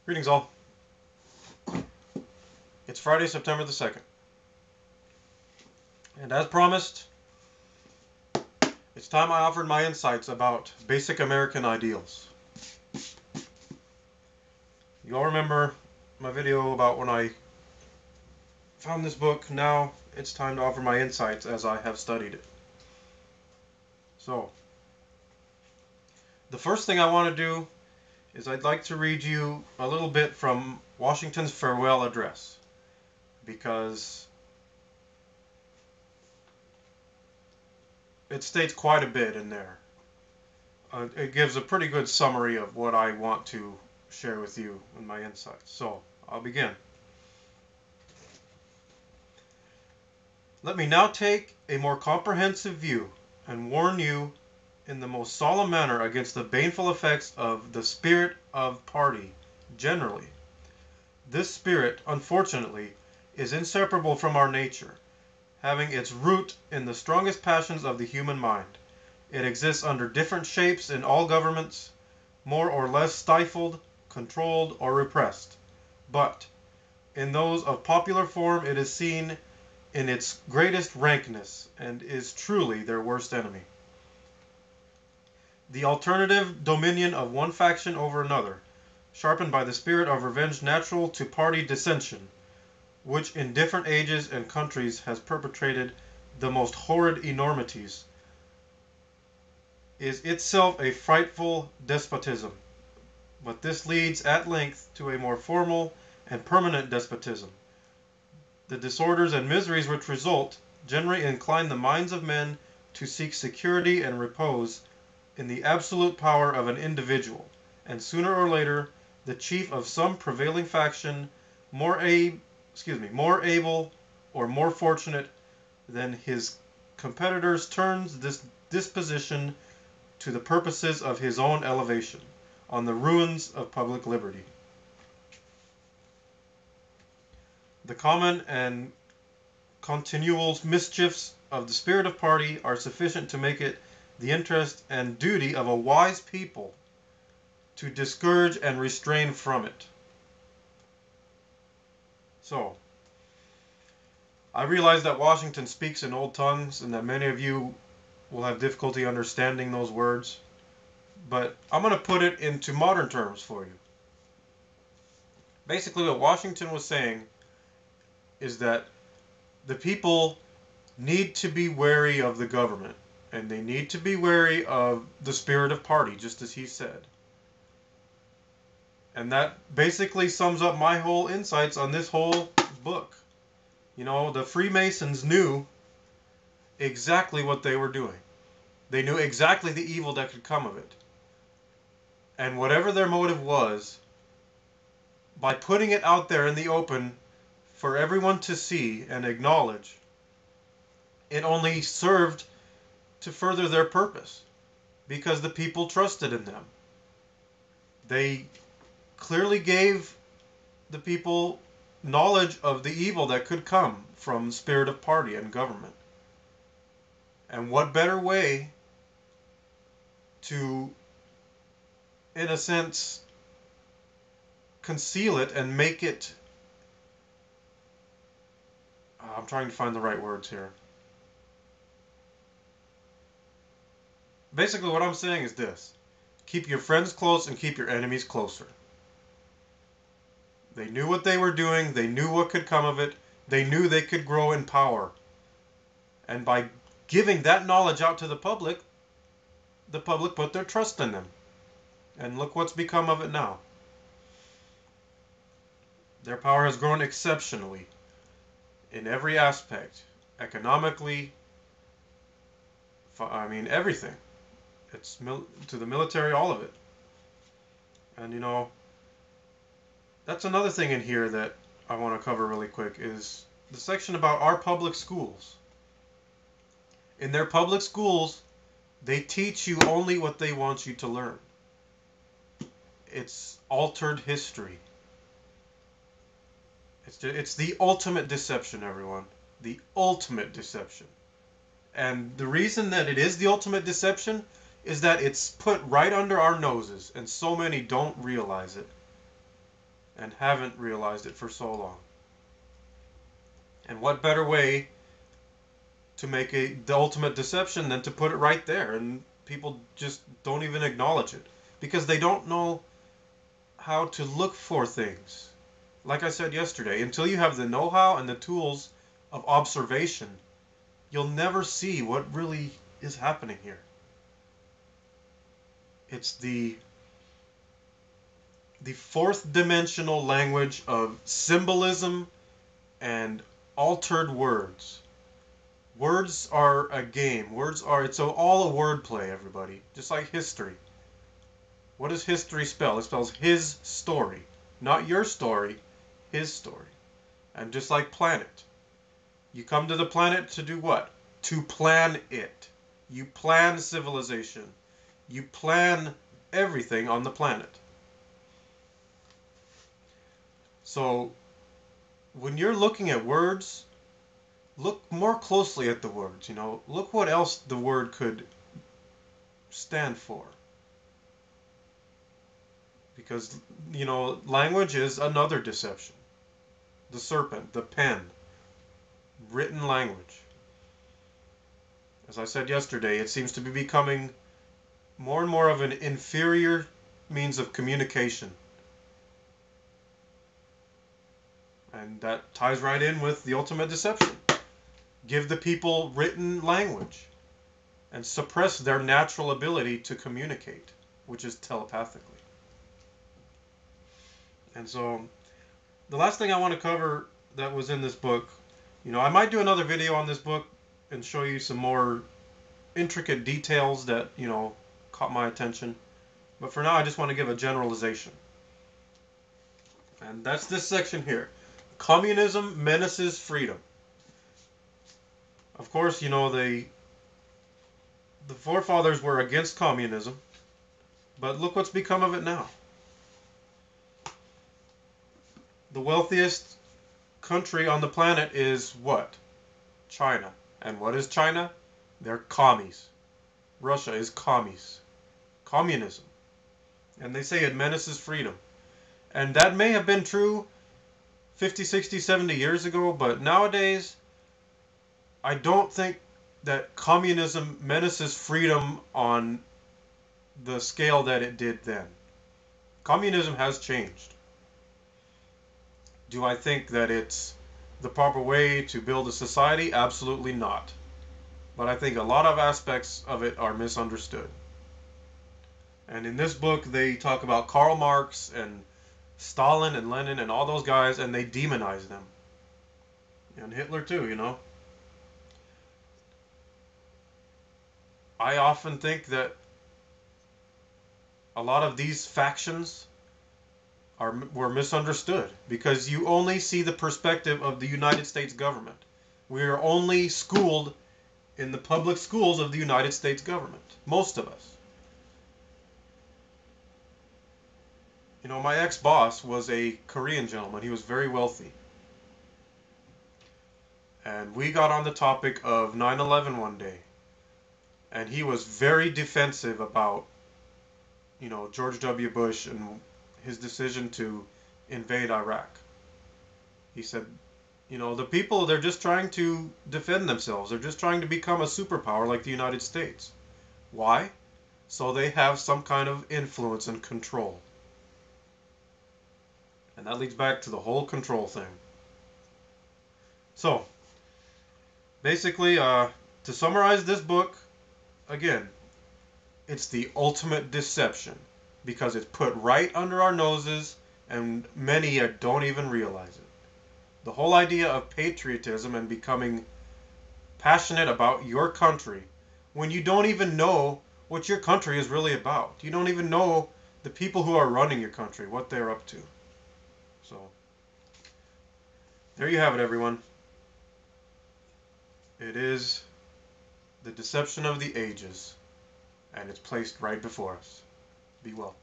Greetings all. It's Friday, September the 2nd. And as promised, it's time I offered my insights about basic American ideals. You all remember my video about when I found this book. Now it's time to offer my insights as I have studied it. So, the first thing I want to do is I'd like to read you a little bit from Washington's farewell address, because it states quite a bit in there. It gives a pretty good summary of what I want to share with you in my insights. So, I'll begin. Let me now take a more comprehensive view and warn you in the most solemn manner against the baneful effects of the spirit of party generally. This spirit, unfortunately, is inseparable from our nature, having its root in the strongest passions of the human mind. It exists under different shapes in all governments, more or less stifled, controlled, or repressed. But in those of popular form it is seen in its greatest rankness, and is truly their worst enemy. The alternative dominion of one faction over another, sharpened by the spirit of revenge natural to party dissension, which in different ages and countries has perpetrated the most horrid enormities, is itself a frightful despotism. But this leads at length to a more formal and permanent despotism. The disorders and miseries which result generally incline the minds of men to seek security and repose in the absolute power of an individual, and sooner or later the chief of some prevailing faction, more able or more fortunate than his competitors, turns this disposition to the purposes of his own elevation, on the ruins of public liberty. The common and continual mischiefs of the spirit of party are sufficient to make it the interest and duty of a wise people to discourage and restrain from it. So, I realize that Washington speaks in old tongues and that many of you will have difficulty understanding those words, but I'm going to put it into modern terms for you. Basically, what Washington was saying is that the people need to be wary of the government, and they need to be wary of the spirit of party, just as he said. And that basically sums up my whole insights on this whole book. You know, the Freemasons knew exactly what they were doing. They knew exactly the evil that could come of it. And whatever their motive was, by putting it out there in the open for everyone to see and acknowledge, it only served to further their purpose, because the people trusted in them. They clearly gave the people knowledge of the evil that could come from the spirit of party and government. And what better way to, in a sense, conceal it and make it... I'm trying to find the right words here. Basically, what I'm saying is this: keep your friends close and keep your enemies closer. They knew what they were doing. They knew what could come of it. They knew they could grow in power. And by giving that knowledge out to the public put their trust in them. And look what's become of it now. Their power has grown exceptionally in every aspect. Economically, everything. It's to the military, all of it. And you know, that's another thing in here that I want to cover really quick, is the section about our public schools. In their public schools, they teach you only what they want you to learn. It's altered history. It's the ultimate deception, everyone. The ultimate deception. And the reason that it is the ultimate deception is that it's put right under our noses, and so many don't realize it. and haven't realized it for so long. And what better way to make the ultimate deception than to put it right there, and people just don't even acknowledge it because they don't know how to look for things. Like I said yesterday, until you have the know-how and the tools of observation, you'll never see what really is happening here. It's the fourth dimensional language of symbolism and altered words. Words are a game. It's all a word play, everybody. Just like history. What does history spell? It spells his story. Not your story, his story. And just like planet. You come to the planet to do what? To plan it. You plan civilization. You plan everything on the planet. So, when you're looking at words, look more closely at the words, Look what else the word could stand for. Because, language is another deception. The serpent, the pen, written language. As I said yesterday, it seems to be becoming more and more of an inferior means of communication. And that ties right in with the ultimate deception. Give the people written language and suppress their natural ability to communicate, which is telepathically. And so, the last thing I want to cover that was in this book, I might do another video on this book and show you some more intricate details that, caught my attention. But for now, I just want to give a generalization. And that's this section here. Communism menaces freedom. Of course, the forefathers were against communism, but look what's become of it now. The wealthiest country on the planet is what? China. And what is China? They're commies. Russia is commies. Communism. And they say it menaces freedom. And that may have been true 50, 60, 70 years ago, but nowadays, I don't think that communism menaces freedom on the scale that it did then. Communism has changed. Do I think that it's the proper way to build a society? Absolutely not. But I think a lot of aspects of it are misunderstood. And in this book, they talk about Karl Marx and Stalin and Lenin and all those guys, and they demonize them. And Hitler too, I often think that a lot of these factions were misunderstood because you only see the perspective of the United States government. We are only schooled in the public schools of the United States government. Most of us. My ex-boss was a Korean gentleman. He was very wealthy. And we got on the topic of 9/11 one day. And he was very defensive about, George W. Bush and his decision to invade Iraq. He said, the people, they're just trying to defend themselves. They're just trying to become a superpower like the United States. Why? So they have some kind of influence and control. And that leads back to the whole control thing. So, basically, to summarize this book, again, it's the ultimate deception because it's put right under our noses and many don't even realize it. The whole idea of patriotism and becoming passionate about your country when you don't even know what your country is really about. You don't even know the people who are running your country, what they're up to. So, there you have it, everyone. It is the deception of the ages, and it's placed right before us. Be well.